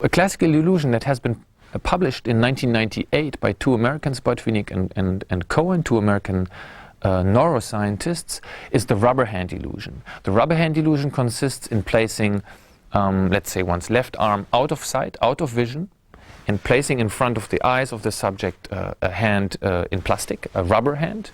A classical illusion that has been published in 1998 by two Americans, Botvinnik and Cohen, two American neuroscientists, is the rubber hand illusion. The rubber hand illusion consists in placing, let's say, one's left arm out of sight, out of vision, and placing in front of the eyes of the subject a hand in plastic, a rubber hand,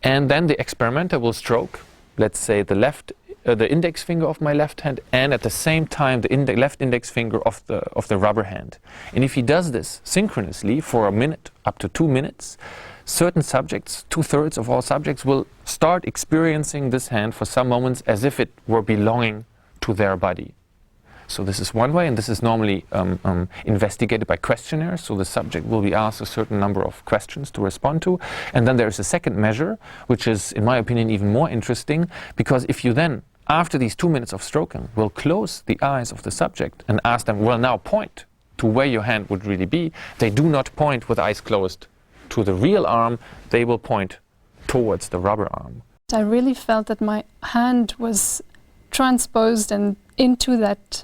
and then the experimenter will stroke, let's say, the index finger of my left hand, and at the same time the left index finger of the rubber hand. And if he does this synchronously for a minute, up to 2 minutes, certain subjects, 2/3 of all subjects, will start experiencing this hand for some moments as if it were belonging to their body. So this is one way, and this is normally investigated by questionnaires. So the subject will be asked a certain number of questions to respond to. And then there is a second measure, which is, in my opinion, even more interesting, because if you then, after these 2 minutes of stroking, will close the eyes of the subject and ask them, well, now point to where your hand would really be, they do not point with eyes closed to the real arm, they will point towards the rubber arm. I really felt that my hand was transposed and into that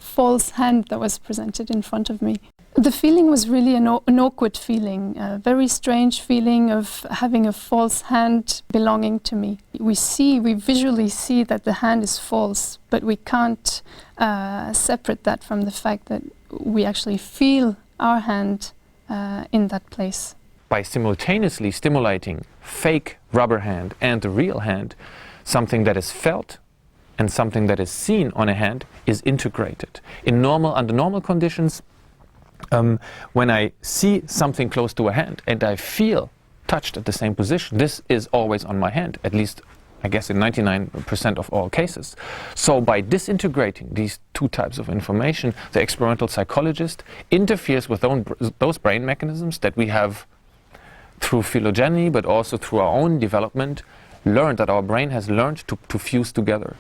false hand that was presented in front of me. The feeling was really an awkward feeling, a very strange feeling of having a false hand belonging to me. We visually see that the hand is false, but we can't separate that from the fact that we actually feel our hand in that place. By simultaneously stimulating fake rubber hand and the real hand, something that is felt and something that is seen on a hand is integrated. Under normal conditions, when I see something close to a hand and I feel touched at the same position, this is always on my hand, at least I guess in 99% of all cases. So by disintegrating these two types of information, the experimental psychologist interferes with those brain mechanisms that we have through phylogeny, but also through our own development, learned that our brain has learned to fuse together.